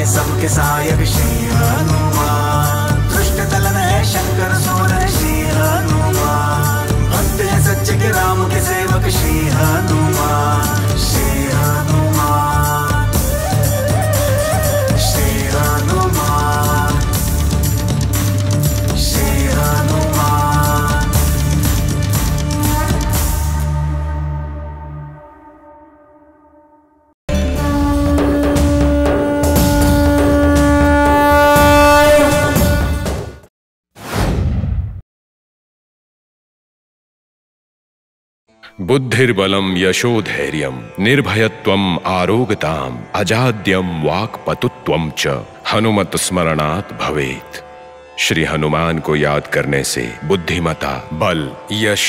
सबके सहायक श्री हनुमान। दुष्ट दलन है शंकर सोदर श्री हनुमान। भक्त है सच्चे के राम के सेवक श्री हनुमान। श्री हनुमान, श्री हनुमान, श्री हनुमान। बुद्धिर्बलम यशोधैर्यम निर्भयत्वम आरोग्यताम अजाड्यम वाक्पटुत्वम च हनुमत स्मरणात् भवेत्। श्री हनुमान को याद करने से बुद्धिमता, बल, यश,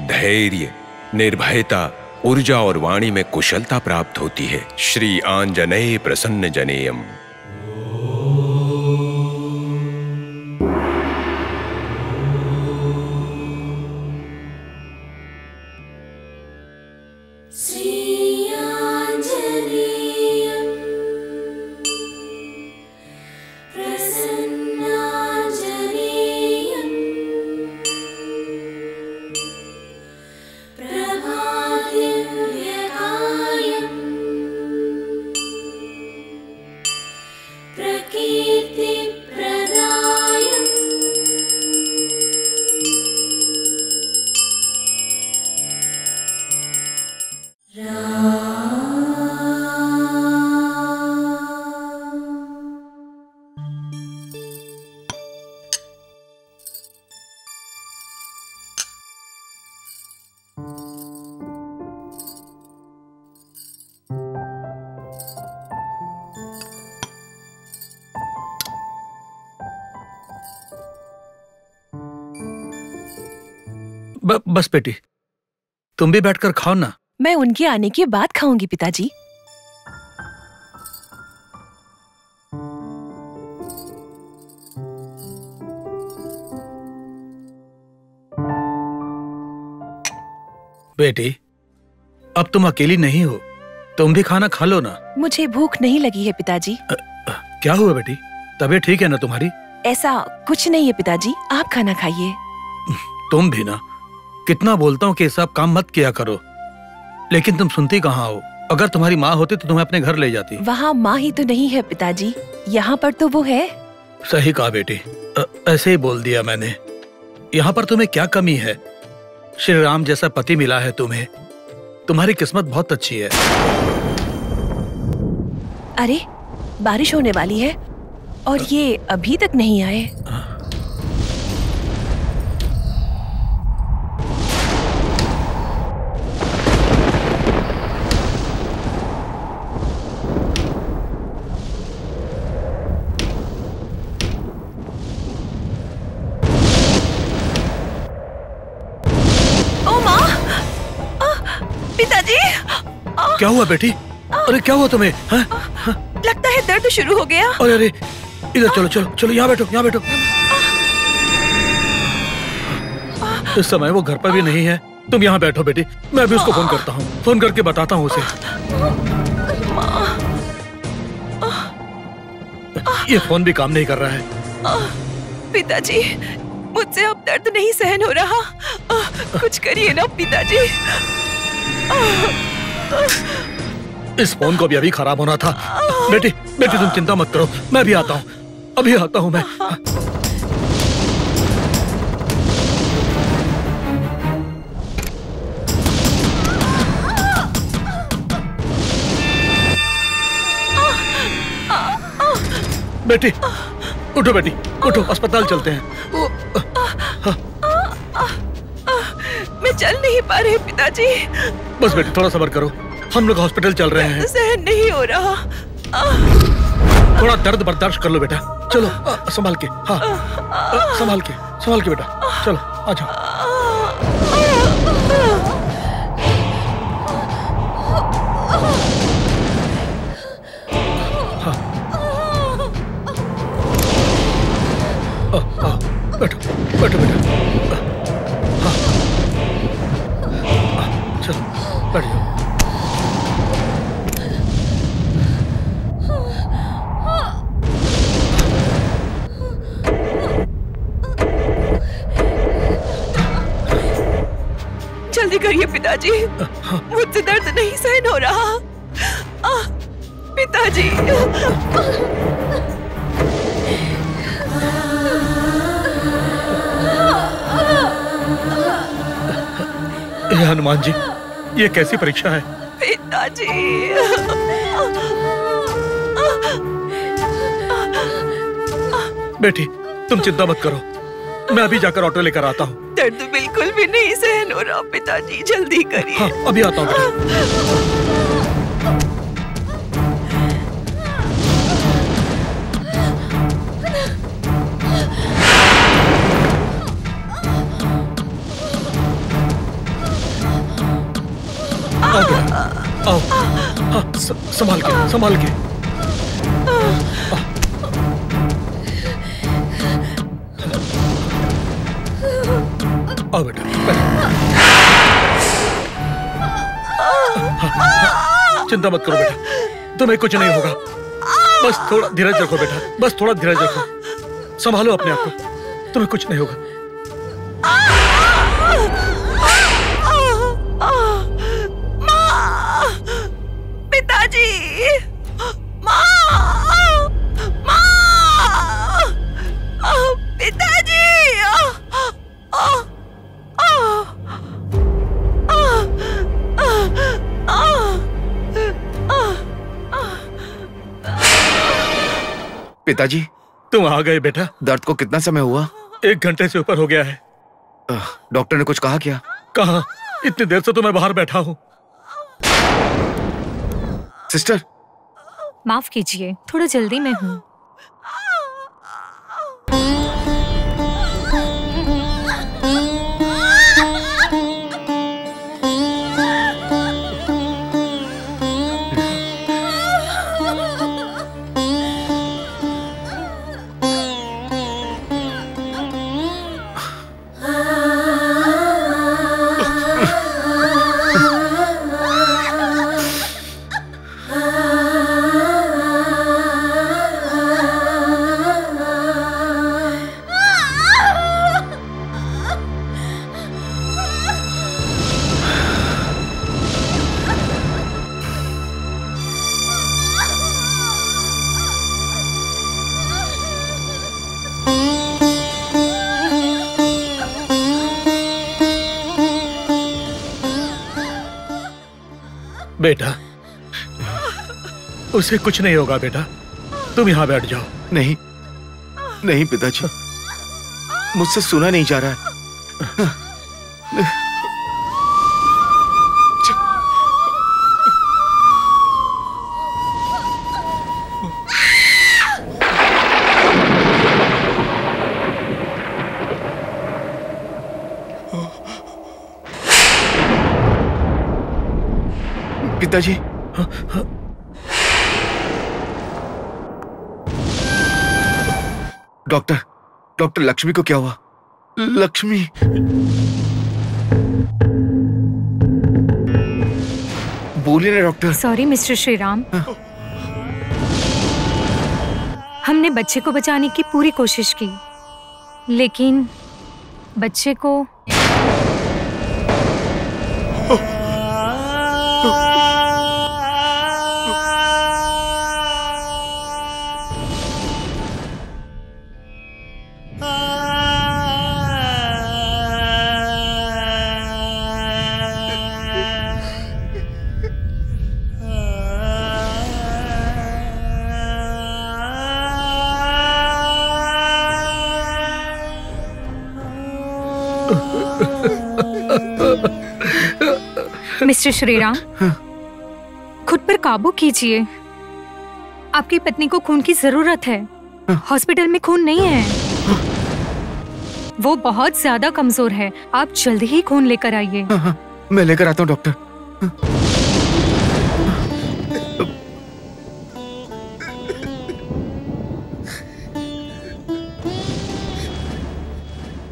धैर्य, निर्भयता, ऊर्जा और वाणी में कुशलता प्राप्त होती है। श्री आंजनेय प्रसन्न जनेयम। बस बेटी, तुम भी बैठकर खाओ ना। मैं उनके आने के बाद खाऊंगी पिताजी। बेटी, अब तुम अकेली नहीं हो, तुम भी खाना खा लो ना। मुझे भूख नहीं लगी है पिताजी। क्या हुआ बेटी, तबीयत ठीक है ना तुम्हारी? ऐसा कुछ नहीं है पिताजी, आप खाना खाइए। तुम भी ना, कितना बोलता हूँ कि सब काम मत किया करो, लेकिन तुम सुनती कहाँ हो। अगर तुम्हारी माँ होती तो तुम्हें अपने घर ले जाती। वहाँ माँ ही तो नहीं है पिताजी, यहाँ पर तो वो है। सही कहा बेटी, ऐसे ही बोल दिया मैंने। यहाँ पर तुम्हें क्या कमी है? श्री राम जैसा पति मिला है तुम्हें, तुम्हारी किस्मत बहुत अच्छी है। अरे बारिश होने वाली है और ये अभी तक नहीं आए। पिताजी! क्या हुआ बेटी? अरे क्या हुआ तुम्हें? लगता है दर्द शुरू हो गया। अरे अरे, इधर चलो चलो चलो, यहाँ बैठो, यहाँ बैठो। इस समय वो घर पर भी नहीं है, तुम यहाँ बैठो बेटी, मैं भी उसको फोन करता हूँ, फोन करके बताता हूँ उसे। ये फोन भी काम नहीं कर रहा है। पिताजी, मुझसे अब दर्द नहीं सहन हो रहा, कुछ करिए ना पिताजी। इस फोन को भी अभी खराब होना था। बेटी बेटी, तुम चिंता मत करो, मैं भी आता हूँ, अभी आता हूँ मैं। बेटी उठो, बेटी उठो, अस्पताल चलते हैं। मैं चल नहीं पा रही पिताजी। बस बेटी थोड़ा सब्र करो, हम लोग हॉस्पिटल चल रहे हैं। सहन नहीं हो रहा। थोड़ा दर्द बर्दाश्त कर लो बेटा, चलो संभाल के। हाँ संभाल के बेटा, चलो आ जाओ। बैठो बैठो बेटा, हाँ चलो बैठ जाओ। करिए पिताजी, मुझसे दर्द नहीं सहन हो रहा। पिताजी। हे हनुमान जी, ये कैसी परीक्षा है? पिताजी। बेटी, तुम चिंता मत करो, मैं अभी जाकर ऑटो लेकर आता हूँ। दर्द बिल्कुल भी नहीं सहन हो रहा पिताजी, जल्दी करिए। हाँ, अभी आता हूँ बेटा। आओ बेटा, आओ। हाँ, संभाल के, संभाल के। आओ बेटा, चिंता मत करो बेटा, तुम्हें कुछ नहीं होगा। बस थोड़ा धीरज रखो बेटा, बस थोड़ा धीरज रखो, संभालो अपने आप को, तुम्हें कुछ नहीं होगा। पिताजी, पिताजी। पिताजी, तुम आ गए बेटा। दर्द को कितना समय हुआ? 1 घंटे से ऊपर हो गया है। डॉक्टर ने कुछ कहा क्या? कहाँ, इतनी देर से तो मैं बाहर बैठा हूँ। सिस्टर, माफ कीजिए, थोड़ा जल्दी में हूँ। बेटा, उसे कुछ नहीं होगा बेटा, तुम यहाँ बैठ जाओ। नहीं, नहीं पिताजी, मुझसे सुना नहीं जा रहा है। पिताजी, डॉक्टर लक्ष्मी को क्या हुआ? लक्ष्मी, बोलिए ना डॉक्टर। सॉरी मिस्टर श्रीराम, हमने बच्चे को बचाने की पूरी कोशिश की, लेकिन बच्चे को मिस्टर श्रीराम, खुद पर काबू कीजिए। आपकी पत्नी को खून की जरूरत है। हॉस्पिटल में खून नहीं है, वो बहुत ज्यादा कमजोर है। आप जल्दी ही खून लेकर आइए। मैं लेकर आता हूँ डॉक्टर।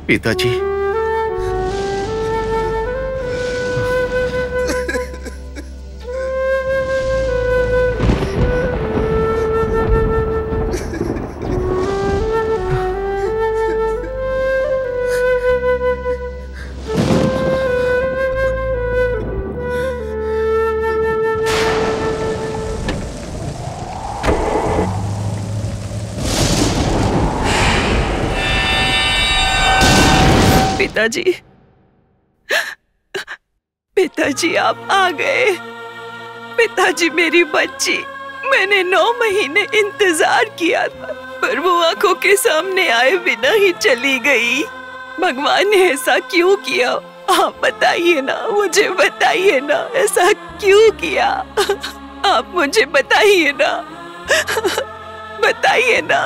पिताजी, पिताजी। पिताजी आप आ गए। पिताजी मेरी बच्ची, मैंने 9 महीने इंतजार किया था, पर वो आंखों के सामने आए बिना ही चली गई। भगवान ने ऐसा क्यों किया? आप बताइए ना, मुझे बताइए ना, ऐसा क्यों किया? आप मुझे बताइए ना, बताइए ना।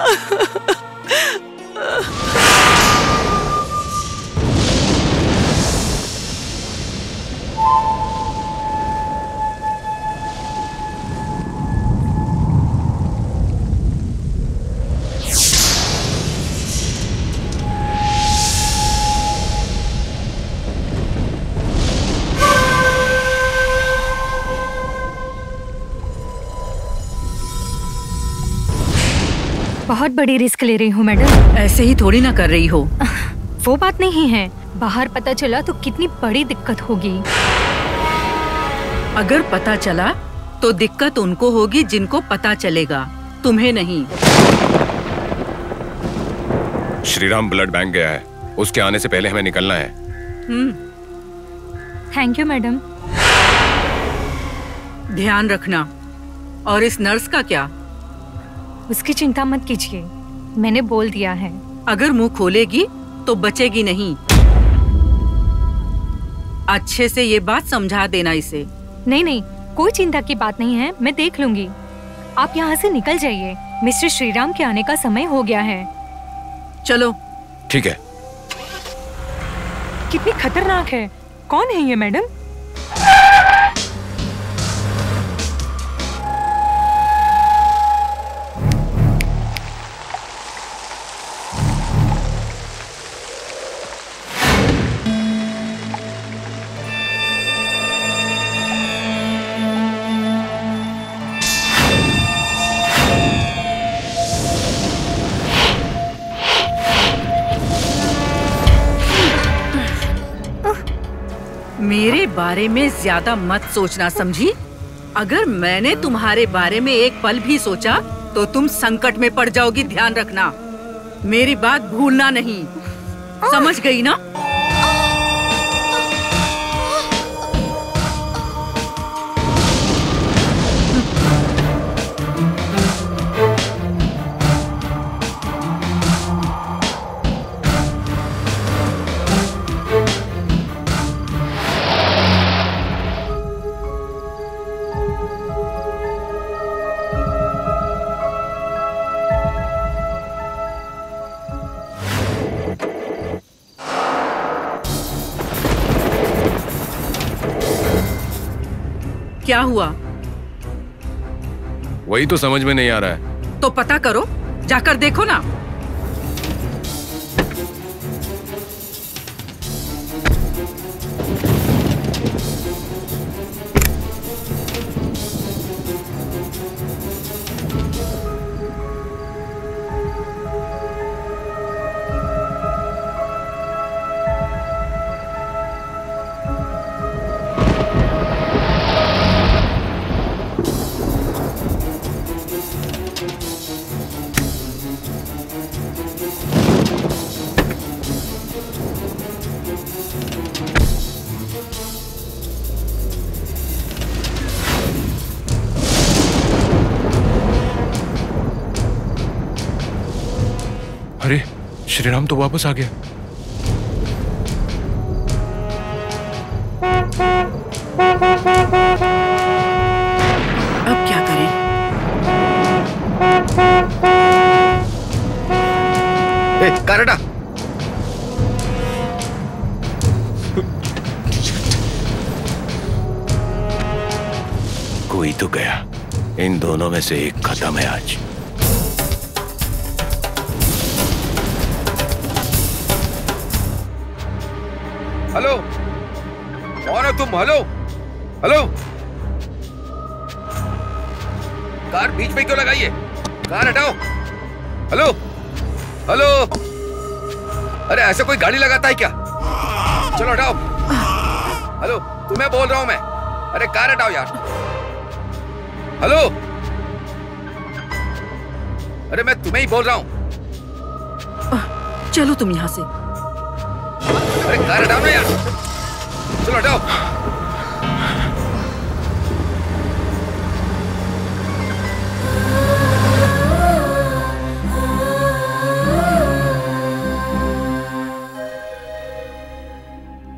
बहुत बड़ी रिस्क ले रही हूँ मैडम। ऐसे ही थोड़ी ना कर रही हो। वो बात नहीं है, बाहर पता चला तो कितनी बड़ी दिक्कत होगी। अगर पता चला तो दिक्कत उनको होगी जिनको पता चलेगा, तुम्हें नहीं। श्रीराम ब्लड बैंक गया है, उसके आने से पहले हमें निकलना है। Thank you madam. ध्यान रखना। और इस नर्स का क्या? उसकी चिंता मत कीजिए, मैंने बोल दिया है। अगर मुंह खोलेगी तो बचेगी नहीं। अच्छे से ये बात समझा देना इसे। नहीं नहीं, कोई चिंता की बात नहीं है, मैं देख लूंगी। आप यहाँ से निकल जाइए, मिस्टर श्रीराम के आने का समय हो गया है। चलो। ठीक है। कितनी खतरनाक है। कौन है ये मैडम? मेरे बारे में ज्यादा मत सोचना, समझी? अगर मैंने तुम्हारे बारे में एक पल भी सोचा तो तुम संकट में पड़ जाओगी, ध्यान रखना। मेरी बात भूलना नहीं, समझ गई ना? क्या हुआ? वही तो समझ में नहीं आ रहा है। तो पता करो, जाकर देखो ना। अरे श्रीराम तो वापस आ गया। अब क्या करें? कार हटा। कोई तो गया, इन दोनों में से एक खत्म है आज। हेलो, कौन हो तुम? हेलो हेलो, कार बीच में क्यों लगाई है? कार हटाओ। हेलो हेलो, अरे ऐसे कोई गाड़ी लगाता है क्या? चलो हटाओ। हेलो, तुम्हें बोल रहा हूं मैं। अरे कार हटाओ यार। हेलो, अरे मैं तुम्हें ही बोल रहा हूं। चलो तुम यहां से। अरे कार हटाओ ना यार, चलो हटाओ।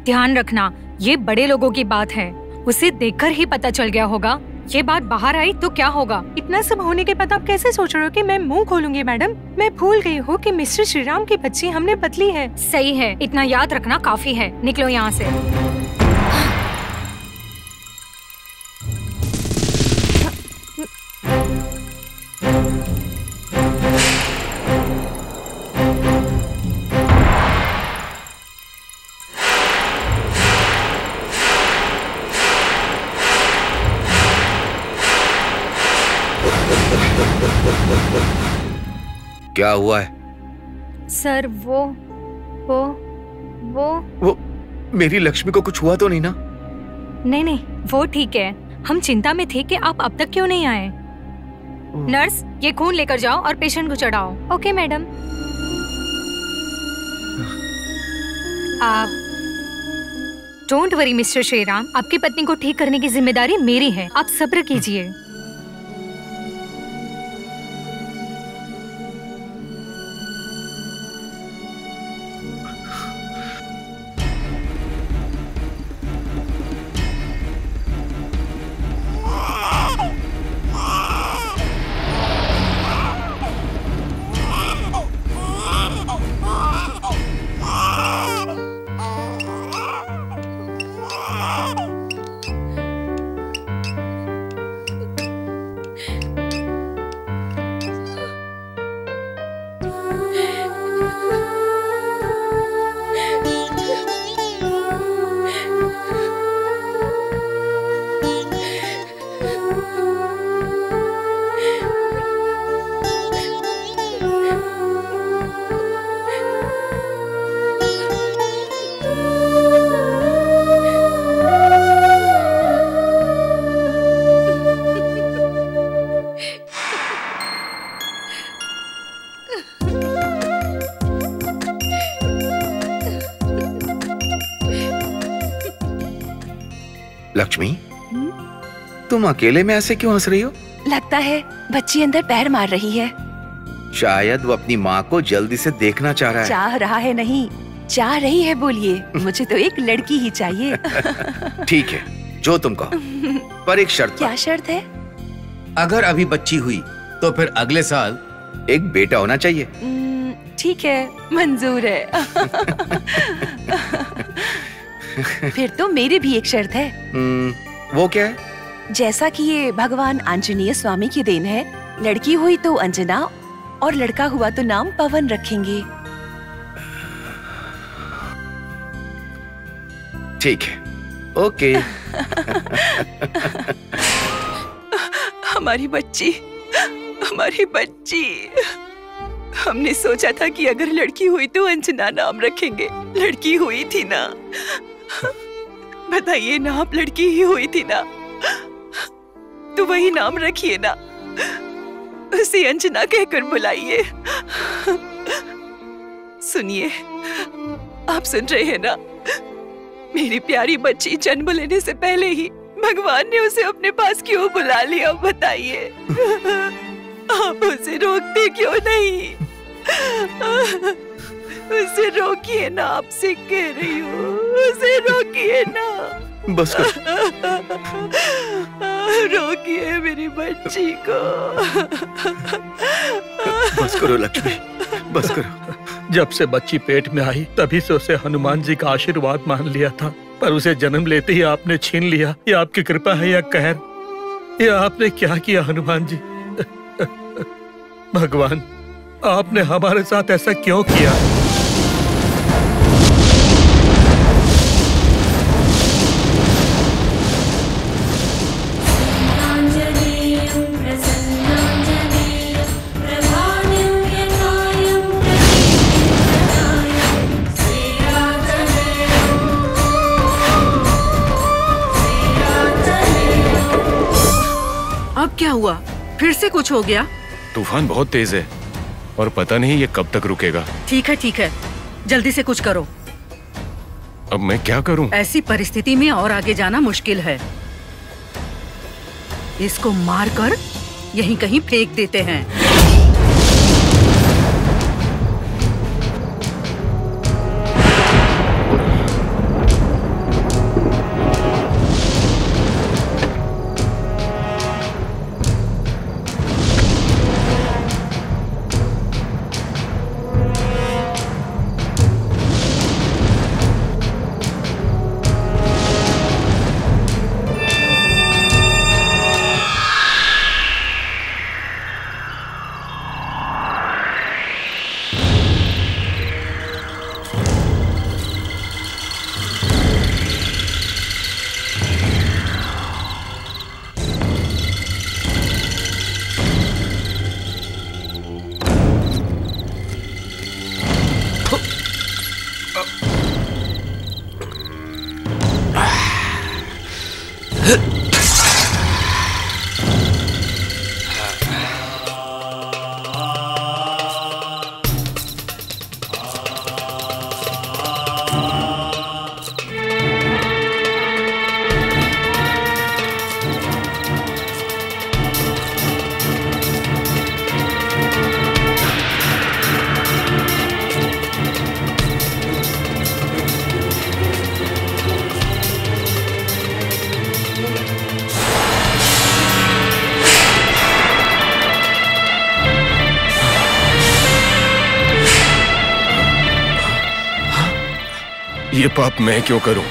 ध्यान रखना, ये बड़े लोगों की बात है, उसे देखकर ही पता चल गया होगा। ये बात बाहर आई तो क्या होगा? इतना सब होने के बाद आप कैसे सोच रहे हो कि मैं मुंह खोलूंगी? मैडम, मैं भूल गई हूँ कि मिस्टर श्रीराम की बच्ची हमने बदली है। सही है, इतना याद रखना काफी है। निकलो यहाँ से। क्या हुआ है? सर वो मेरी लक्ष्मी को कुछ हुआ तो नहीं ना? नहीं, वो ठीक है। हम चिंता में थे कि आप अब तक क्यों नहीं आए। नर्स, ये खून लेकर जाओ और पेशेंट को चढ़ाओ। Okay madam. आप डोंट वरी मिस्टर श्रीराम, आपकी पत्नी को ठीक करने की जिम्मेदारी मेरी है। आप सब्र कीजिए। लक्ष्मी, तुम अकेले में ऐसे क्यों हंस रही हो? लगता है बच्ची अंदर पैर मार रही है। शायद वो अपनी माँ को जल्दी से देखना चाह रहा है। चाह रहा है नहीं, चाह रही है। बोलिए, मुझे तो एक लड़की ही चाहिए। ठीक है, जो तुम कहो, पर एक शर्त। क्या शर्त है? अगर अभी बच्ची हुई तो फिर अगले साल एक बेटा होना चाहिए। ठीक है, मंजूर है। फिर तो मेरी भी एक शर्त है। वो क्या है? जैसा कि ये भगवान आंजनेय स्वामी की देन है, लड़की हुई तो अंजना और लड़का हुआ तो नाम पवन रखेंगे। ठीक है, ओके। हमारी बच्ची, हमारी बच्ची। हमने सोचा था कि अगर लड़की हुई तो अंजना नाम रखेंगे। लड़की हुई थी ना? बताइए ना, आप लड़की ही हुई थी ना? तो वही नाम रखिए ना, उसे अंजना कहकर बुलाइए। सुनिए, आप सुन रहे हैं ना? मेरी प्यारी बच्ची जन्म लेने से पहले ही भगवान ने उसे अपने पास क्यों बुला लिया? बताइए, आप उसे रोकते क्यों नहीं? उसे रोकिए ना, आपसे कह रही हूँ, उसे रोकिए ना। बस करो। रोकिए मेरी बच्ची को। बस करो लक्ष्मी, बस करो। जब से बच्ची पेट में आई तभी से उसे हनुमान जी का आशीर्वाद मान लिया था, पर उसे जन्म लेते ही आपने छीन लिया। ये आपकी कृपा है या कहर? ये आपने क्या किया हनुमान जी? भगवान, आपने हमारे साथ ऐसा क्यों किया? अब क्या हुआ? फिर से कुछ हो गया? तूफान बहुत तेज है और पता नहीं ये कब तक रुकेगा। ठीक है, जल्दी से कुछ करो। अब मैं क्या करूं? ऐसी परिस्थिति में और आगे जाना मुश्किल है। इसको मारकर यहीं कहीं फेंक देते हैं। ये पाप मैं क्यों करूं?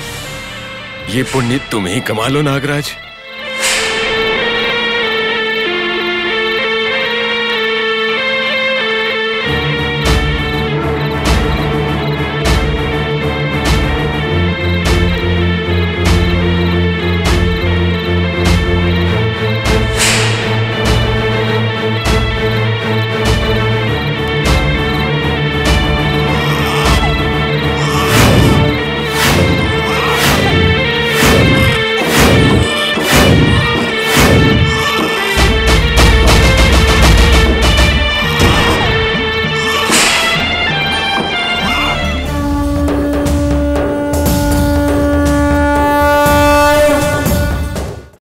ये पुण्य तुम ही कमा लो नागराज।